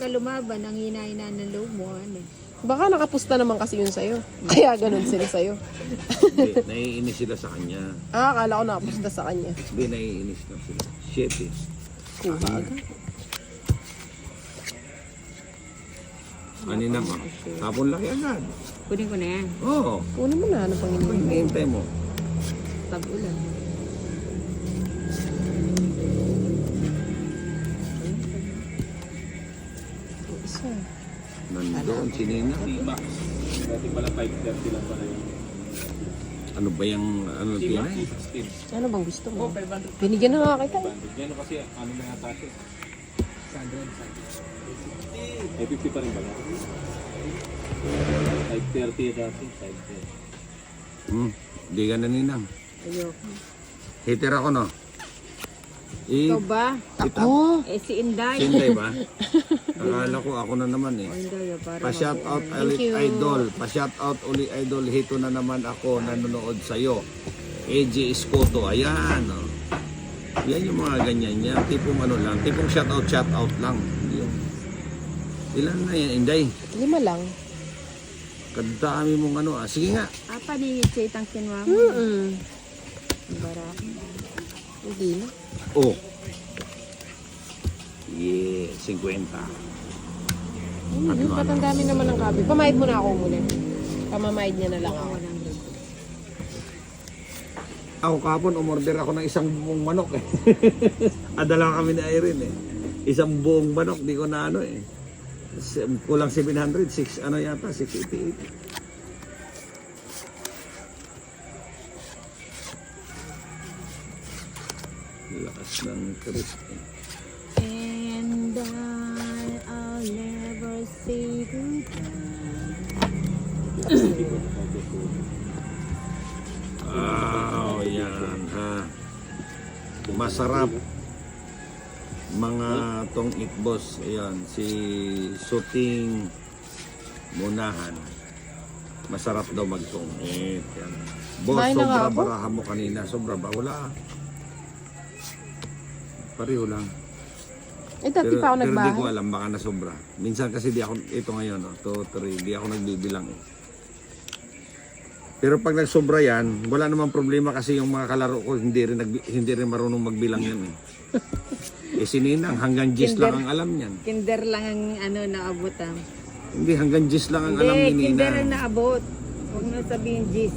lumaban, ang hina-hina ng loob mo. Ano? Baka nakapusta naman kasi yun sa'yo. Kaya ganun sila sa'yo. Hindi, naiinis sila sa kanya. Akala ko nakapusta sa kanya. Hindi, naiinis lang sila. Shit eh. Kuha agad. Kanina mo. Hapon laki agad. Kunin ko na yan. Oo. Kunin mo na, ano pang Ano yung hinihintay mo? Pag-ulan. Isa. Nandoon si Nina. Dati pala 5:30 lang pala yun. Ano ba yung ano Diba? tinay? 16. Ano bang gusto mo? Oh, 500. Binigyan na nga kita. Yan kasi ano na yata siya. 100. Ay, 50 pa rin ba? 5:30 dati. 5:30. Di ka na Ninang. Ayoko. Hater ako no? Ikaw ba? Ako. Eh, si Inday. Sinday ba? Akala ko ako na naman eh. O, Inday, para Pa-shout out Elite you. Idol. Pa-shout out Uli Idol. Hito na naman ako nanonood sa'yo. AJ Escoto. Ayan. Oh. Yan yung mga ganyan niya. Tipong ano lang. Tipong shout out lang. Yung, ilan na yan, Inday? 5 lang. Kadami mong ano ah. Sige nga. Apa ni Chaitang kinwa mo? Barak. Hindi na. Oh. Yeah, 50. Ba't ang dami naman ng kabi? Pamayad mo na ako muna. Pamamayad niya na lang ako. Ako kapon, umorder ako ng isang buong manok eh. Adala kami ni Irene eh. Isang buong manok, di ko na ano eh. Kulang 700, 6 ano yata, 688. Lakas ng Chris eh. And I'll never say goodbye. Oh, yan ha. Masarap. Mga tong ikbos. Ayan, si Suting Munahan. Masarap daw magtungit. Yan. Boss, Kumain na nga sobra ako. baraha mo kanina. Sobra ba? Wala. Pareho lang. Eh, dati pa ako Pero di ko nagbahay. alam, baka na sobra. Minsan kasi di ako, ito ngayon, 2, 3, di ako nagbibilang eh. Pero pag nagsobra yan, wala namang problema kasi yung mga kalaro ko, hindi rin marunong magbilang yan eh. Eh si Ninang, hanggang 10 lang ang alam niyan. Kinder lang ang ano naabot ah. Hindi, hanggang 10 lang ang alam ni Hindi, kinder Nina. ang naabot. Huwag na sabihin Gis.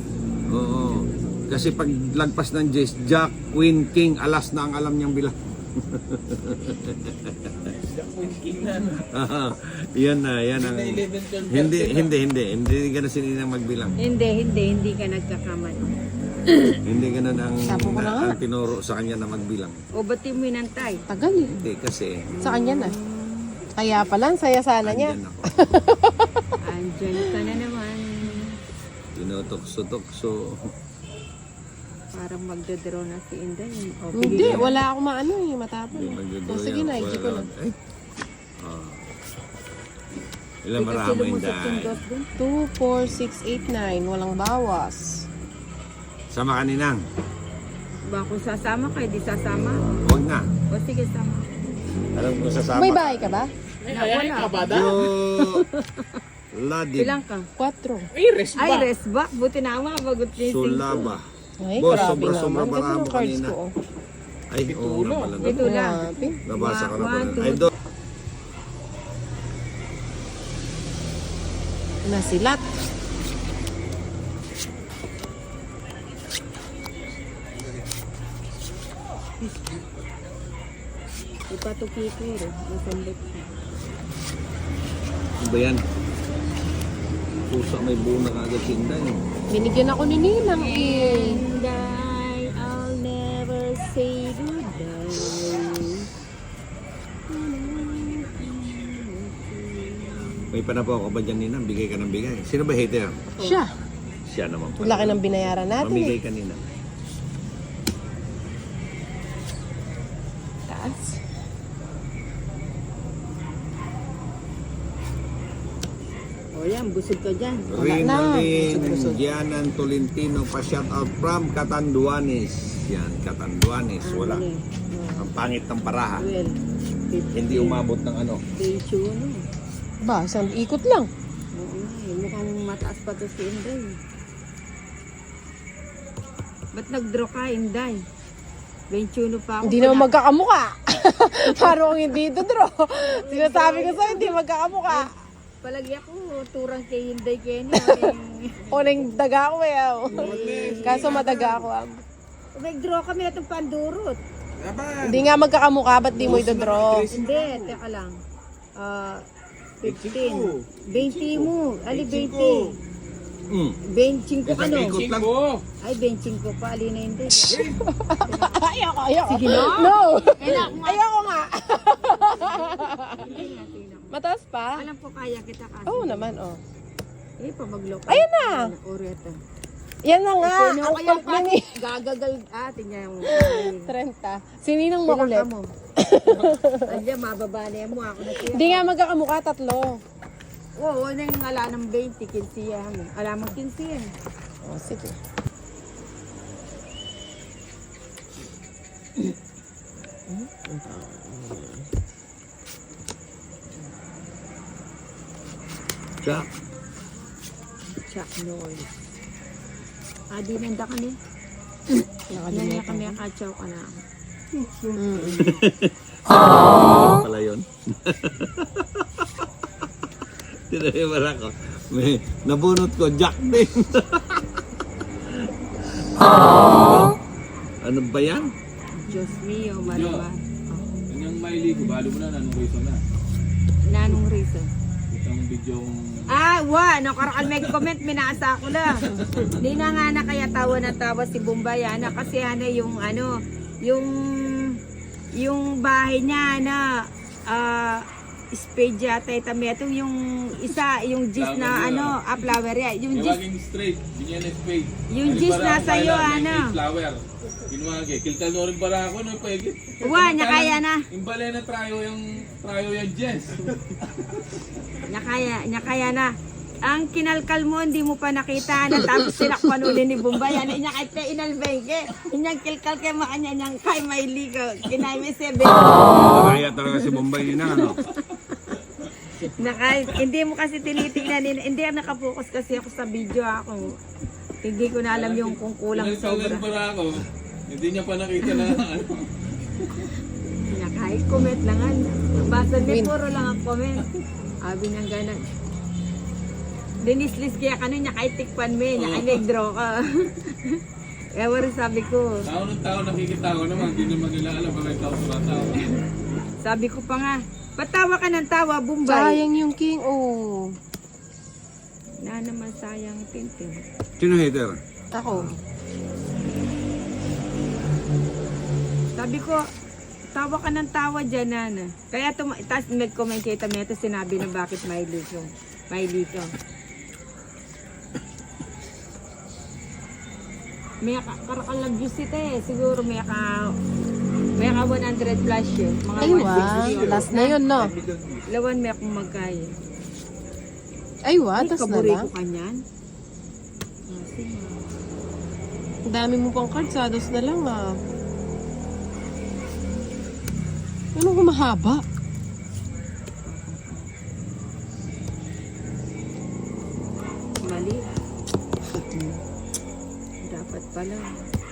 Oo. Kasi pag lagpas ng 10, Jack, Queen, King, alas na ang alam niyang bilang. Yan na, yan ang... Hindi ka na si Ninang magbilang. Hindi ka nagkakamali. Hindi ganun ang, Sapo ko na nga. ang tinuro sa kanya na magbilang. O ba't mo inantay? Tagal eh. Hindi kasi, Sa kanya na. Kaya pala, ang saya sana niya. andyan ako. Andyan ka na naman. Tinutokso-tokso. Parang magdodraw na si Inday. O, Hindi, wala akong maano eh, matapon. Hindi magdodraw O sige yan. na, IG ko na. Ay. Ah. Ilang marami dahil. 2, 4, 6, 8, 9. Walang bawas. Sama ka Ninang. Ba kung sasama ka, di sasama. Huwag na. O sige, sama. Alam ko sasama. May bahay ka ba? Wala. Yo, Ladid, Ilang ka? 4. Ay, resback. Buti na ako makabagot ni Sulaba. Ay, Boss, grabe sobra-sobra naman. marami Ganda ng cards kanina. ko. Oh. Ay, oo nga pala. Ito lang. Grabe. Nabasa ko na pala. 1, 2, Ay, do. Nasilat. Ipatukikir. Masambit siya. Ano ba yan? Pusa may buo na kagad si Inday. Binigyan ako ni Ninang eh. And I'll never say goodbye. May panapaw ka ba dyan, Ninang? Bigay ka ng bigay. Sino ba hater? Siya. Siya naman Ang laki ng binayaran natin Mamigay eh. ka, Ninang. Taas. O yan, busog ka dyan. Rinalyn Gianan Tolentino pa shout out from Catanduanes. Yan, Catanduanes. Wala. Ano eh? Ang pangit ng paraha. Well, Hindi umabot ng ano. 21. Ba, isang ikot lang. Oo nga eh. Mukhang mataas pa to si Inday. Ba't nag-draw ka, Inday? 21 pa ako. Hindi naman magkakamukha. Parang hindi ito, draw. Sinasabi ko sa'yo, hindi magkakamukha. Palagi ako, turang kay Inday Kenny. Unang daga ko eh. Oh. Kaso madaga ako. Nag-draw kami itong pandurot. Hindi nga magkakamukha, ba't di mo ito draw? Hindi, teka lang. 15. 20 mo. Ali, 20. 25 ka, Isang no? ikot lang. Ay, 25 pa. Ali na hindi. Ayoko. Sige, no? No! Kailangan ko nga. Ayoko nga. Hindi nga, tingnan ko. Mataas pa? Alam ko kaya kita kasi. Oo naman, oh. Eh, pamagloka. Ayun na. Oreta. Yan na nga. Sino Ang kaya kulit ni gagagal atin niya yung 30. Sininang makulit? mo. Andiyan, mababa na yan mo. Ako na siya. Hindi nga magkakamukha, tatlo. Oo, na yung ala ng 20, 15 yan. Alam mo 15 yan. Oh, sige. Jack. Chuck Norris. Adi nanda kami. Nanya Nakalimutan. kami ang katsaw ka na. Pala yun. Tinayawala ko. May nabunot ko, Jack din. Ano ba yan? Diyos mio, malaman. Yan yung maili ko, balo mo na, nanong reason na. Nanong reason? Itong video Nakaraan may comment, minasa ko lang. Hindi na nga na kaya tawa na tawa si Bombay, kasi yung bahay niya, spade yata itameto, yung isa, yung gis na, flower yan. Yung gis, Tawaging straight, binyan na spade. yung gis na sa'yo, Flower. Kinuwagi, kiltal no rin para ako, no, pwede. Niya kaya na. Yung balay na trayo yung Jess. Niya kaya na. Ang kinalkal mo, hindi mo pa nakita na tapos sinakpan uli ni Bombay. Niya kahit pa inalbengke. Inyang kilkal kay makanya niyang kay Maili ko. Kinay may 7. Kaya talaga si Bombay na, ano? Hindi mo kasi tinitingnan. Hindi nakapokus kasi ako sa video ako. Hindi ko na alam yung kung kulang Kiltal sobra. rin para ako. Hindi niya pa nakita na ano. Kahit comment lang. Basta may puro lang ang comment. Sabi niyang ganan. Dinislis kaya niya kahit tikpan mo niya kay nag-draw ka. Kaya rin sabi ko. Tao ng tao nakikita ko naman. Hindi naman nila alam bakit tao tumatawa. Sabi ko pa nga. Patawa ka ng tawa, Bombay. Sayang yung king, oh. Na naman sayang tintin. Sino hater? Ako. Sabi ko, tawa ka ng tawa dyan, Nana. Kaya tapos nag-comment kay Tameto, sinabi na bakit may liko. May karakalagos ito siguro may ka 100 plus yun. Mga Ay, wow. 160. Last na yun, no? Lawan may akong magkaya. Ay, wow. Tas na kaburi lang. ko kanyan. Sige. Ang dami mo pang cards, dos na lang, ah. Anong humahaba? Mali. Dapat pala.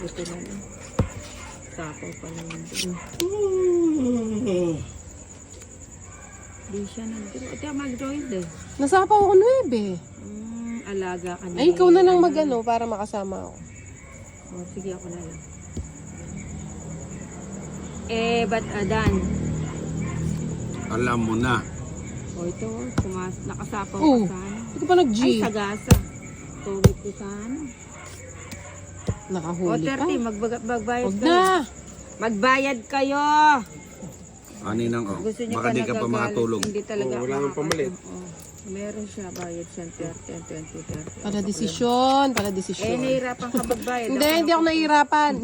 Ito na lang. Tapaw pala yun. Di siya nag-draw. Ito mag-draw yun eh. Nasapaw ako 9. Alaga ka niya. Ay, ikaw na lang mag-ano para makasama ako. Oh, sige ako na lang. Ba't Adan? Alam mo na. Ito. Nakasapaw Oh, ka sana. hindi ko pa nag-G. Ay, sagasa. Tugit ko sana. Nakahuli pa. 30, magbayad Huwag kayo. na. Magbayad kayo. Aninang, Gusto niyo baka di ka pa nagagalit, makatulog. Hindi talaga wala nang pamalit. Meron siya, bayad siya 30 and 20, 30. Para desisyon, para desisyon. Nahihirapan ka magbayad. Hindi ako nahihirapan.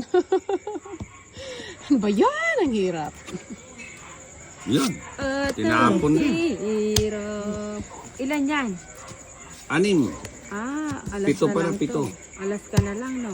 Ano ba yan? Ang hirap. Yun. Tinapon din. Hirap. Ilan yan? 6. Alas 7 na pala, lang 7. to. Alas ka na lang, no?